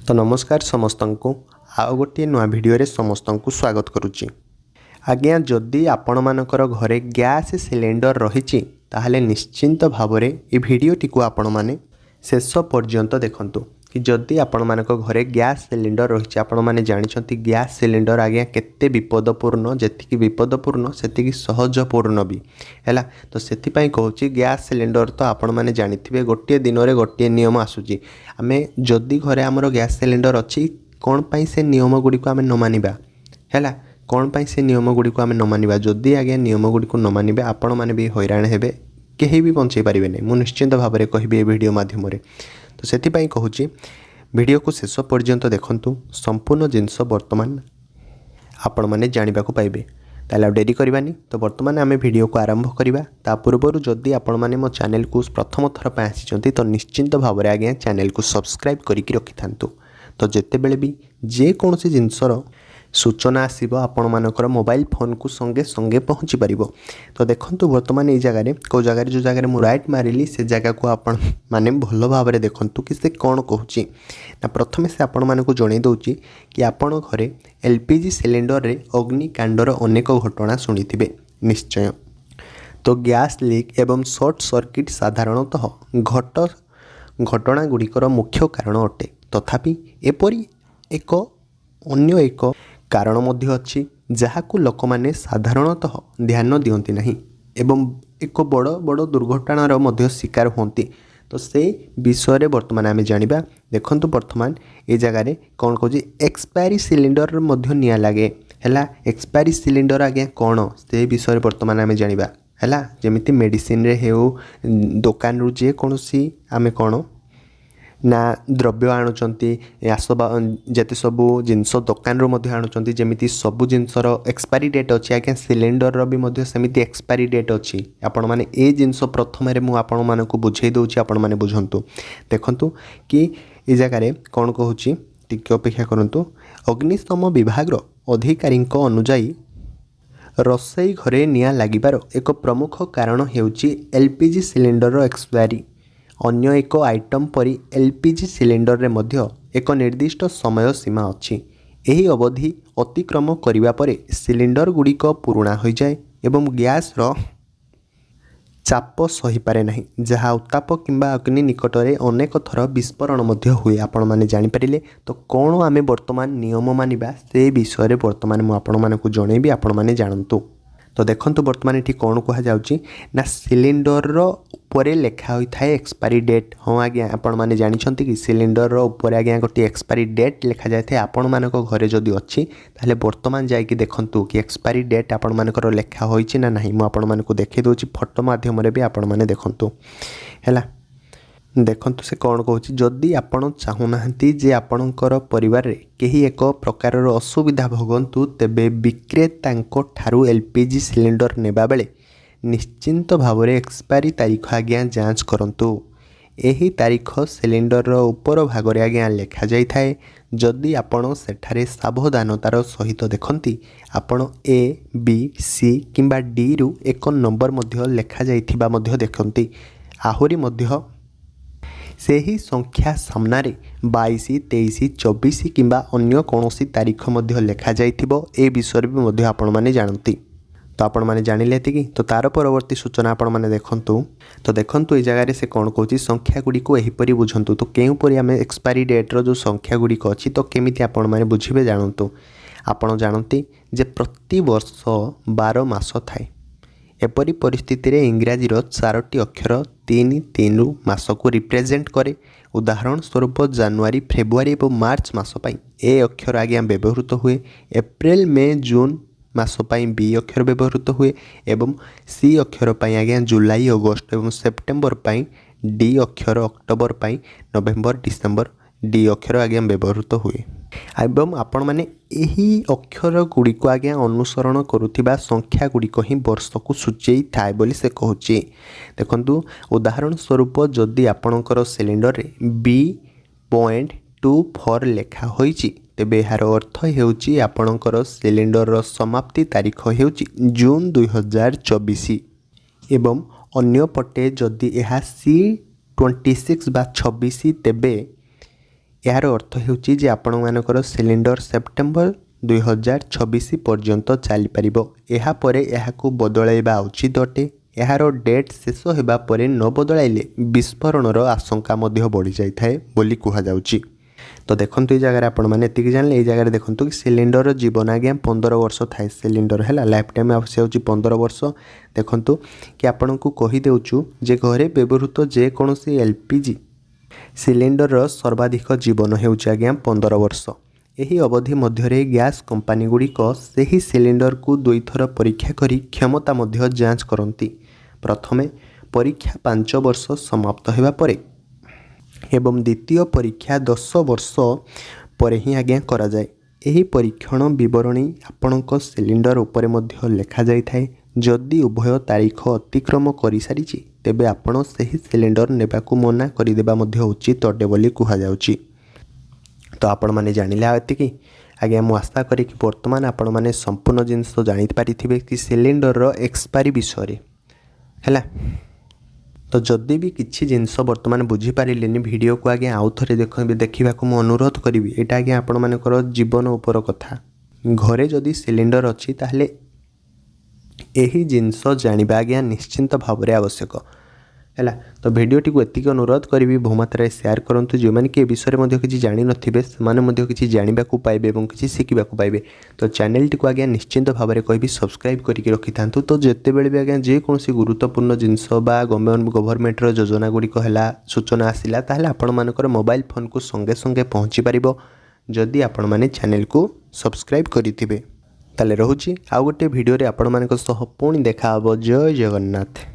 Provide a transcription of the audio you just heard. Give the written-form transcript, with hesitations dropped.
तो नमस्कार समस्त को आउ गोटे नुआ भिडियो समस्त को स्वागत करुच्ची। आज्ञा जदि आपण मानकर घरे गैस सिलेंडर रही ताहले निश्चिंत भाव में ये भिडियोटी को आपण माने शेष पर्यंत देखंतु कि जदि आपण मानक घरे गैस सिलेंडर रही आपण माने जानिछंती गैस सिलेंडर आज्ञा केते विपदपूर्ण जेतिकी विपदपूर्ण सेतिकी सहजपूर्ण भी हैला। तो सेतिपई कहूची गैस सिलेंडर तो आपण माने जानिथिबे गोटे दिन रे गोटे नियम आसुची। आमे जदि घरे हमर गैस सिलेंडर अछि कोन पई से नियम गुडी को आमे न मानिबा हैला। कौन पाई से नियम गुड़ी को आम न मानिबा जदि आज्ञा नियम गुड़ी को न मानिबे आपण माने भी हैरान हेबे केही भी बंचै पारिबे नै। मु निश्चिंत भाव में कहबी ए वीडियो माध्यम रे। तो सेतिपई कहूची वीडियो को शेष पर्यंत देखंतु संपूर्ण जिनस वर्तमान आपण माने जानिबा को पाइबे। ताले डेरी करबानी तो वर्तमान आम वीडियो को आरंभ करवा। ता पूर्व जदि आपण माने मो चैनल को प्रथम थर पे आसीचंती तो निश्चिंत भाव में आज्ञा चैनल को सब्सक्राइब करिकि रखि थांतु। तो जेतेबेले भी जे कोनोसी जिनसर सूचना आसीबो आपण मानकर मोबाइल फोन को संगे संगे पहुँची पारिबो। तो देखंतु वर्तमान ये जगह को जगह जो जगह मु राइट मारिली से जगह को आपण माने भल भाव में देखंतु कि से कौन कहूची ना। प्रथमे से आपण मानकु जणै दउची कि आपण घरे एलपीजी सिलेंडर रे अग्निकांडर अनेक घटना शुणिथिबे निश्चय। तो गैस लीक एवं शॉर्ट सर्किट साधारणतः घटना गुड़िकर मुख्य कारण अटे। तथापि एपरी एक अन्य एक कारण मध्य अछि जहाकु लोकमाने साधारणतः ध्यान दियंती नहीं एवं एक बड़ बड़ दुर्घटनार मध्य शिकार होती। तो से विषय रे वर्तमान आमे जानिबा। देखंतु वर्तमान ए जगह रे कौन कहूँ एक्सपायरी सिलेंडर मध्य निया लागे हैला। एक्सपायरी सिलेंडर आज्ञा कौन से विषय वर्तमान आमे जानिबा हैला। जेमिति मेडिसिन रे हेउ दुकान रु जे कोनोसी आमे कौन ना द्रव्य आणुचंती आसबा जेते सबू जिनस दुकान रो मध्य आणुचंती जेमिति सबू जिनसर एक्सपायरी डेट अछि आज्ञा सिलेंडर रो भी मध्य सेमिति एक्सपायरी डेट अछि। आपण माने ए जिनस प्रथम रे मु आपण मानकु बुझेई दउची आपण माने बुझंतु। देखंतु कि ए जगह रे कोन कहूची टिके अपेक्षा करंतु। अग्निशम विभाग रो अधिकारी अनुजाई रसोई घरे निया लागिबार एक प्रमुख कारण हेउची एलपीजी सिलेंडर रो एक्सपायरी। अन्य एक आइटम परी एलपीजी सिलेंडर रे मध्य एक निर्दिष्ट समय सीमा अछि। एही अवधि अतिक्रम करिवा परे सिलेंडर गुड़िक पुराणा हो जाए एवं गैस रो चाप सही पारे नहीं जहाँ उत्ताप किंबा अग्नि निकट में अनेक थर विस्फोरण मध्य हुए आपण माने जानि परिले। तो कौन आमे वर्तमान नियम मानिबा से विषय रे वर्तमान मु आपण मानकु जणेबी आपण माने जानंतु। तो देखंतु वर्तमान एठी कौन कहा जाउची ना सिलेंडर रो ऊपर लिखा होई थाए एक्सपायरी डेट। हाँ आज्ञा आपण माने जानिछंती कि सिलेंडर रो ऊपर आज्ञा गोटे एक्सपायरी डेट लिखा जाय थाए। आपण मानको घरे जदि अछि ताले वर्तमान जाय कि देखंतु कि एक्सपायरी डेट आपण मानकर लिखा होईची ना नाही। मु आपण मानको देखै दोची फोटो माध्यम रे भी आपण माने देखंतु हैला। देखंतु से कौन कहूँ जदि आपण चाहूनाहांती जे आपणकर परिवार रे केही एक प्रकार असुविधा भोगंतु तेबे विक्रेता ठारू एलपीजी सिलेंडर नेबा बेले निश्चिंत भाव में एक्सपायरी तारीख आज्ञा जांच करंतु। एही तारीख सिलेंडर ऊपर भाग रे आज्ञा लिखा जाई थाए। जदि आपण सेठारे सावधानतार सहित देखंती आपण ए बी सी किंबा डी रु एक नंबर मध्य लिखा जाइथिबा मध्य देखंती। आहुरी मध्य सेही संख्या सामनारे 22, 23, 24 किंबा अन्य कौनसी तारीख मध्य लिखा जाइथिबो ए विषय भी मध्य आपण माने जानती। तो आपण माने जानिले कि तो तार परवर्ती सूचना आपण माने देखंतु। तो देखंतु ए जगह रे से कौन कहूची संख्या गुडी को एहीपरि बुझंतु। तो केउ परि आमे एक्सपायरी डेट रो जो संख्या गुडी को अछि तो केमिति आपण माने बुझिबे जानंतु। आपण जानंती जे प्रति वर्ष 12 मास थाए। एपरी परिस्थिति रे इंग्राजी रो 4टी अक्षर 3 मास को रिप्रेजेंट करे। उदाहरण स्वरूप जनवरी, फेब्रुआरी और मार्च मास पई ए अक्षर आज्ञा व्यवहृत हुए। अप्रैल, मई, जून मास पई बी अक्षर व्यवहृत हुए एवं सी अक्षर पई आज्ञा जुलाई, अगस्त एवं सेप्टेम्बर पई डी अक्षर, अक्टोबर पई नवेम्बर, डिसेम्बर डी अक्षर आज्ञा व्यवहृत हुए। एवं आपण माने एही अक्षर गुड़ी को आज्ञा अनुसरण करुथिबा संख्या गुड़ी को ही वर्ष को सूचई थाए बोली से कहूची। देखंतु उदाहरण स्वरूप जदि आपणकर सिलेंडर रे B.24 लेखा होईची तेबे यार अर्थ हेउची आपणकर सिलेंडर रो समाप्ति तारीख हेउची जून 2024 एवं अन्य पटे जदि यह C26 बा 26 तेबे यार अर्थ हेउची जे आपण मानकर सिलिंडर सेप्टेम्बर 2026 पर्यंत चली पारिबो। एहा परे एहाकू बदलाइबा उचित अटे। यार डेट शेष होगा पर न बदलाइले विस्फोरणर आशंका मध्य बढ़ी जाए बोली कहुच्छी। तो देखो ये जगह आपण मैंने एति जानले ये जगह देखो कि सिलिंडर जीवन आज्ञा 15 वर्ष थाए सिलिंडर है लाइफ टाइम आवश्यक होची 15 वर्ष। देखो कि आपण को कहीदेचु जे घरे व्यवहृत जेकोसी एलपीजी सिलिंडर सर्वाधिक जीवन होउची आज्ञा 15 वर्ष। यही अवधि मध्य गैस कंपनी गुड़िक से सिलिंडर को 2 थर परीक्षा करी क्षमता मध्य जांच करती। प्रथमे परीक्षा 5 वर्ष समाप्त होगा परे एवं द्वितीय परीक्षा 10 वर्ष पर ही आज्ञा करा जाए। यही परीक्षण विवरणी आपणक सिलिंडर उपरे मध्य लिखा जाई थाए। जदि उभय तारीख अतिक्रम कर सारी तेबे आपण सही सिलिंडर नेबाकू मना करदेबा मध्य उचित अटे बोली कहुच्छी। तो आपण मैंने जानिले एतिकी आज्ञा मु आशा करी कि वर्तमान आपण मैंने संपूर्ण जिनस जानी पारिथिबे कि सिलिंडर एक्सपायरी विषय है। तो जदि भी किसी जिनस वर्तमान बुझीपारे वीडियो को आज्ञा आउ थे देखा को अनुरोध करी। यहाँ आज्ञा आपण मानकर जीवन उपर कथा। घरे जदि सिलिंडर अच्छी ताहले यही जिनस जानिबा आज्ञा निश्चिंत भाव में आवश्यक है। तो वीडियोटी को एतिक अनुरोध करी बहुमात्रा शेयर करूँ जो मैंने कि विषय में किसी जानी नथिबे से किसी जानवाक पाइबे और किसी शिखा पाइबे। तो चैनल टी को आज्ञा निश्चिंत भाव में कहि सब्सक्राइब करके रखि था। तो जितेबले भी आज्ञा जेकोसी गुरुत्वपूर्ण जिनस गवर्नमेंट योजना गुड़िक है सूचना आसला ताहले आपण मानकर मोबाइल फोन को संगे संगे पहुँची पारिबो जदि आपण माने चैनल को सब्सक्राइब करिथिबे। ताले रहुची आउ गोटे वीडियो रे आपण मानक सह पुणी देखा हबो। जय जगन्नाथ।